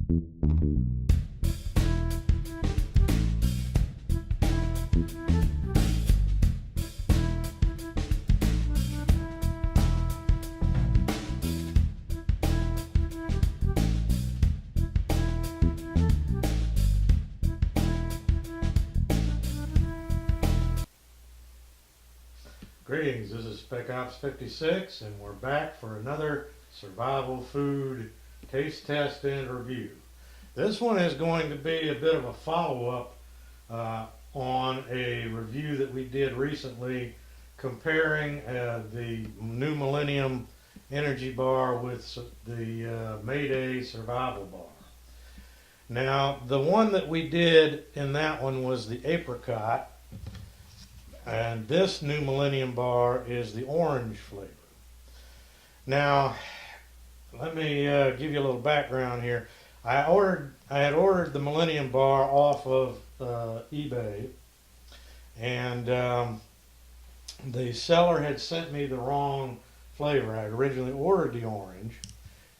Greetings, this is Spec Ops 56 and we're back for another survival food taste test and review. This one is going to be a bit of a follow-up on a review that we did recently comparing the new Millennium energy bar with the Mayday survival bar. Now the one that we did in that one was the apricot, and this new Millennium bar is the orange flavor. Now, let me give you a little background here. I had ordered the Millennium bar off of eBay, and the seller had sent me the wrong flavor. I had originally ordered the orange,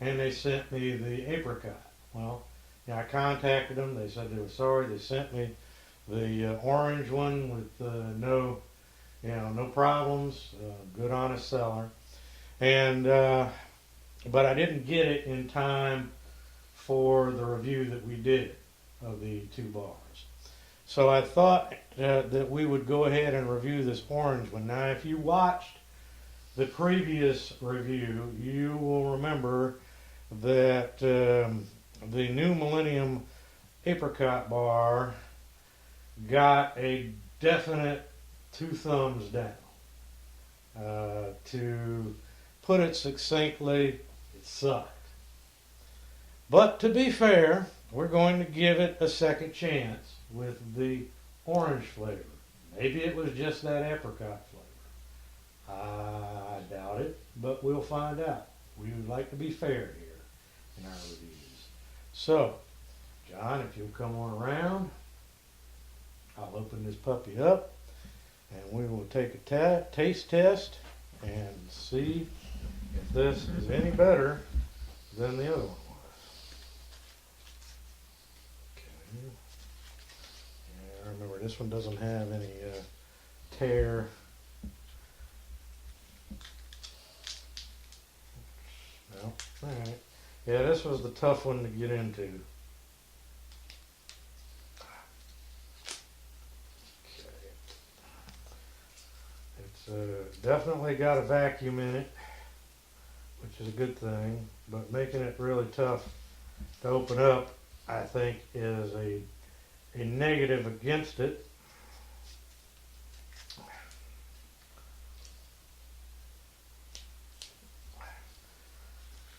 and they sent me the apricot. Well, I contacted them. They said they were sorry. They sent me the orange one with no problems, good honest seller, and but I didn't get it in time for the review that we did of the two bars. So I thought that we would go ahead and review this orange one. Now, if you watched the previous review, you will remember that the new Millennium apricot bar got a definite 2 thumbs down. To put it succinctly, it sucked. But to be fair, we're going to give it a second chance with the orange flavor. Maybe it was just that apricot flavor. I doubt it, but we'll find out. We would like to be fair here in our reviews. So, John, if you'll come on around, I'll open this puppy up and we will take a taste test and see if this is any better than the other one was. Okay. Yeah, remember this one doesn't have any tear. No. Alright. Yeah, this was the tough one to get into. Definitely got a vacuum in it, which is a good thing, but making it really tough to open up, I think, is a negative against it.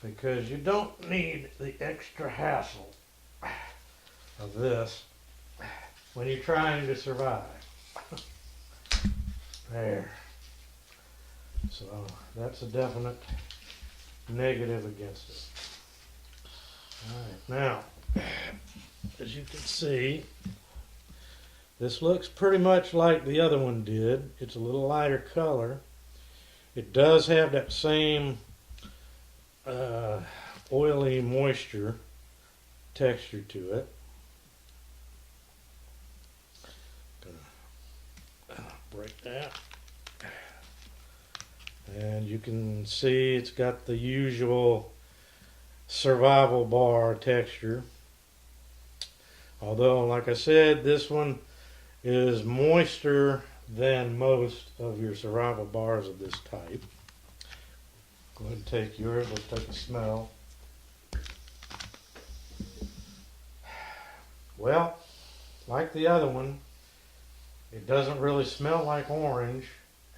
Because you don't need the extra hassle of this when you're trying to survive. There. So that's a definite negative against it. Alright, now, as you can see, this looks pretty much like the other one did. It's a little lighter color. It does have that same oily moisture texture to it. Gonna break that. And you can see it's got the usual survival bar texture. Although, like I said, this one is moister than most of your survival bars of this type. Go ahead and take yours. Let's take a smell. Well, like the other one, it doesn't really smell like orange.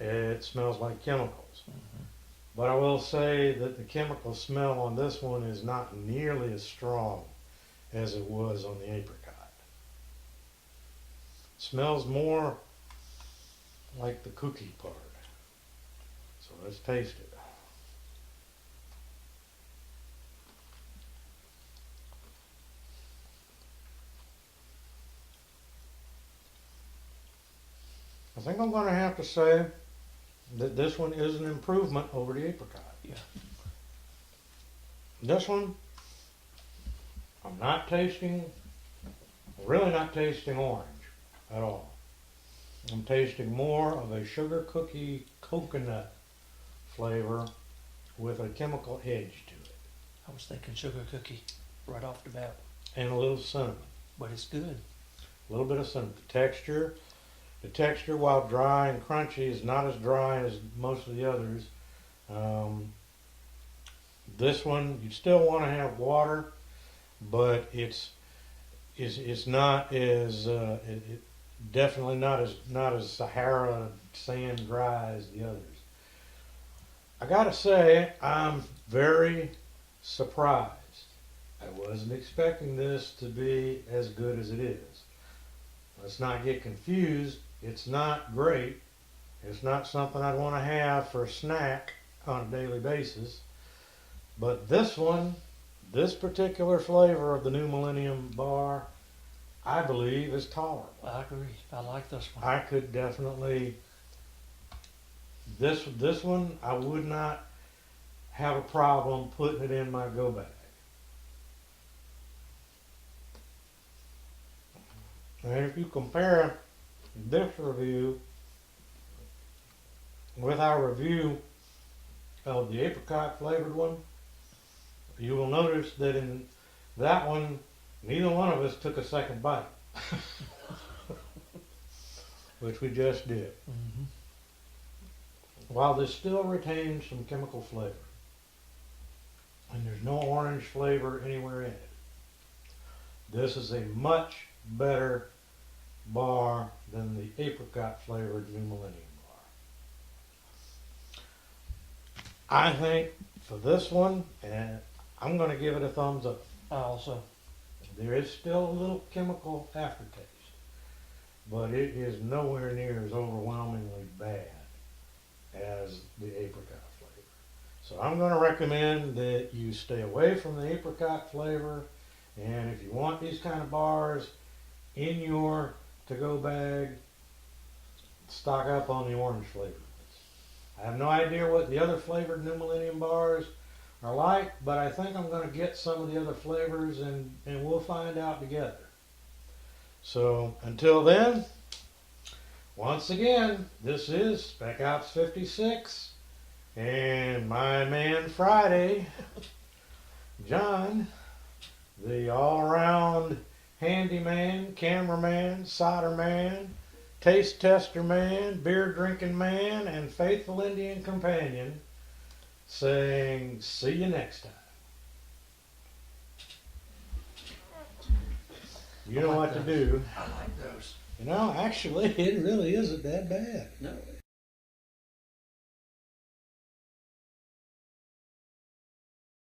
It smells like chemicals. Mm-hmm. But I will say that the chemical smell on this one is not nearly as strong as it was on the apricot. It smells more like the cookie part. So let's taste it. I think I'm going to have to say that this one is an improvement over the apricot. Yeah. This one, I I'm not tasting, really not tasting orange at all. I'm tasting more of a sugar cookie coconut flavor with a chemical edge to it. I was thinking sugar cookie right off the bat, And a little cinnamon. but it's good. A little bit of cinnamon. The texture, while dry and crunchy, is not as dry as most of the others. This one, you still want to have water, but it's not as definitely not as Sahara sand dry as the others. I gotta say, I'm very surprised. I wasn't expecting this to be as good as it is. Let's not get confused. It's not great. It's not something I'd want to have for a snack on a daily basis. But this one, this particular flavor of the new Millennium bar, I believe is tolerable. I agree. I like this one. I could definitely, this one, I would not have a problem putting it in my go bag. And if you compare this review with our review of the apricot flavored one, you will notice that in that one, neither one of us took a second bite, which we just did. Mm-hmm. While this still retains some chemical flavor, and there's no orange flavor anywhere in it, this is a much better bar than the apricot flavored new Millennium bar. I think for this one, and I'm going to give it a thumbs up. I also. There is still a little chemical aftertaste, but it is nowhere near as overwhelmingly bad as the apricot flavor. So I'm going to recommend that you stay away from the apricot flavor, and if you want these kind of bars in your to-go bag, stock up on the orange flavored ones. I have no idea what the other flavored New Millennium bars are like, but I think I'm going to get some of the other flavors and we'll find out together. So until then, once again, this is Spec Ops 56 and my man Friday, John, the all-around handyman, cameraman, solder man, taste tester man, beer drinking man, and faithful Indian companion, saying, see you next time. You know what to do. I like those. You know, actually, it really isn't that bad. No.